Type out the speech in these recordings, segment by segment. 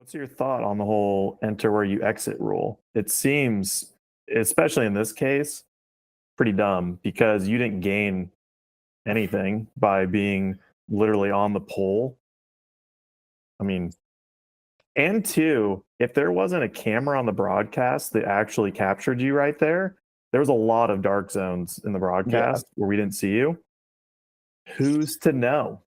What's your thought on the whole enter where you exit rule? It seems, especially in this case, pretty dumb because you didn't gain anything by being literally on the pole. I mean, and two, if there wasn't a camera on the broadcast that actually captured you right there, there was a lot of dark zones in the broadcast where we didn't see you. Who's to know?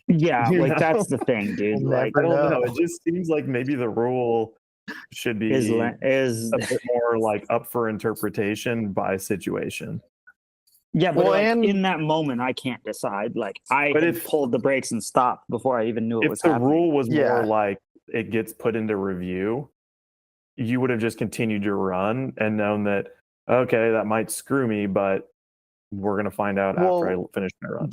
Yeah, You like know? that's the thing, dude. We'll Like, I never don't know. know. It just seems like maybe the rule should be is a bit more like up for interpretation by situation. yeah, but Well, like, and- in that moment, I can't decide. Like, I But had if- pulled the brakes and stopped before I even knew it If was the happening. rule was Yeah. more like it gets put into review, you would have just continued your run and known that, okay, that might screw me, but we're going to find out after I finish my run.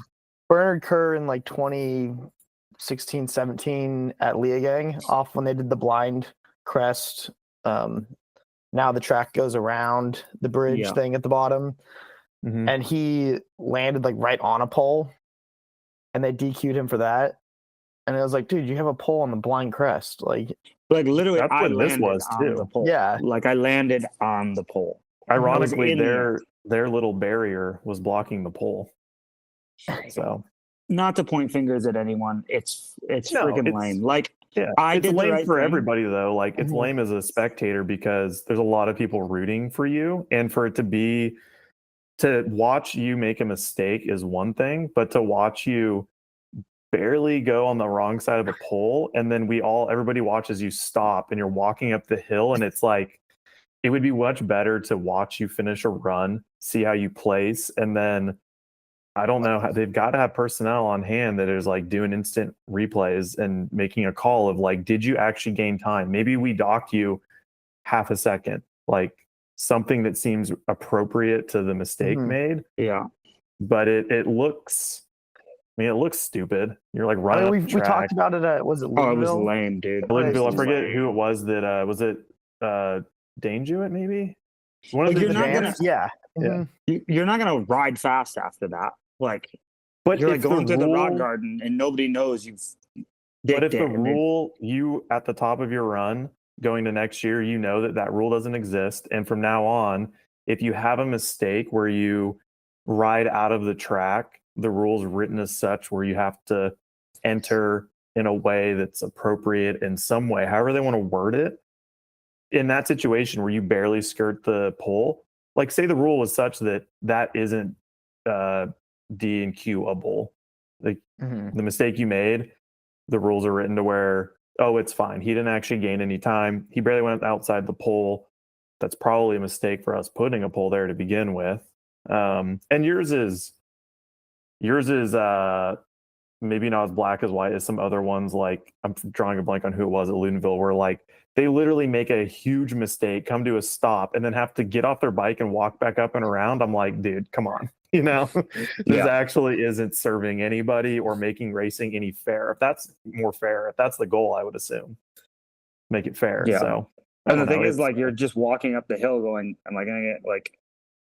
Bernard Kerr in like 2016, 17 at Leogang off when they did the blind crest. Now the track goes around the bridge Yeah. thing at the bottom, Mhm. and he landed like right on a pole, and they DQ'd him for that. And I was like, dude, you have a pole on the blind crest. Like, Literally, That's I what this landed was, on too. the pole. Yeah. Like I landed on the pole. Ironically, in the their little barrier was blocking the pole. So Not to point fingers at anyone. It's No, freaking it's- lame. Like yeah, I it's did the lame right for thing. everybody though. Like it's Mhm. lame as a spectator because there's a lot of people rooting for you, and for it to watch you make a mistake is one thing, but to watch you barely go on the wrong side of a pole, and then everybody watches you stop, and you're walking up the hill, and it's like it would be much better to watch you finish a run, see how you place, and then I don't know how they've got to have personnel on hand that is like doing instant replays and making a call of like, did you actually gain time? Maybe we docked you half a second, like something that seems appropriate to the mistake Mhm. made. Yeah. But it looks, it looks stupid. You're like I running mean, up we the track. talked about it at, was it Oh, it was Louisville? lame, dude. Linville, I It's forget lame. who it was it Dangerous maybe? One Like, of the you're not gonna- advanced- Yeah. Yeah. Mhm. You're not gonna ride fast after that. Like But you're like if the going through the rock rule- garden and nobody knows you've But if dicked the it, and then- rule, you at the top of your run going to next year, you know that rule doesn't exist. And from now on, if you have a mistake where you ride out of the track, the rule's written as such where you have to enter in a way that's appropriate in some way, however they want to word it. In that situation where you barely skirt the pole, like say the rule was such that isn't D&Qable. Like Mhm. the mistake you made, the rules are written to where, oh, it's fine. He didn't actually gain any time. He barely went outside the pole. That's probably a mistake for us putting a pole there to begin with. And yours is maybe not as black as white as some other ones. Like I'm drawing a blank on who it was at Ludenville, where like they literally make a huge mistake, come to a stop, and then have to get off their bike and walk back up and around. I'm like, dude, come on. You know, this actually isn't serving anybody or making racing any fair. If that's more fair, if that's the goal, I would assume make it fair. Yeah. So, And the thing is, like, you're just walking up the hill going, am I going to get, like,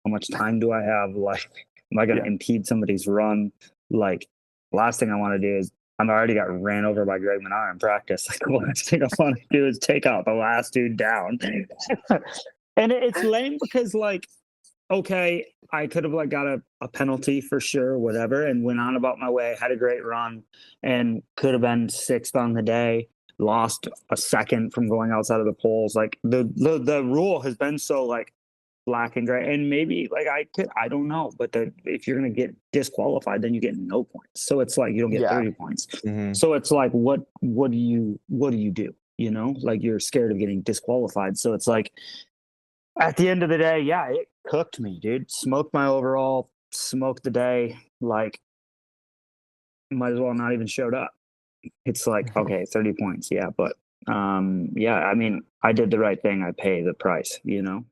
how much time do I have? Like, am I going to impede somebody's run? Like, last thing I want to do is, I already got ran over by Greg Menard in practice. Like, the last thing I want to do is take out the last dude down. And it's lame because, like, okay, I could have, like, got a penalty for sure, whatever, and went on about my way, had a great run, and could have been sixth on the day. Lost a second from going outside of the poles. Like the rule has been so like black and gray, and maybe like I don't know, but if you're gonna get disqualified, then you get no points. So it's like you don't get 30 points. Mhm. So it's like what do you do? You know, like you're scared of getting disqualified. So it's like at the end of the day, yeah, it cooked me, dude. Smoked my overall, smoked the day. Like might as well not even showed up. It's like, okay, 30 points. Yeah. But, yeah, I mean, I did the right thing. I pay the price, you know?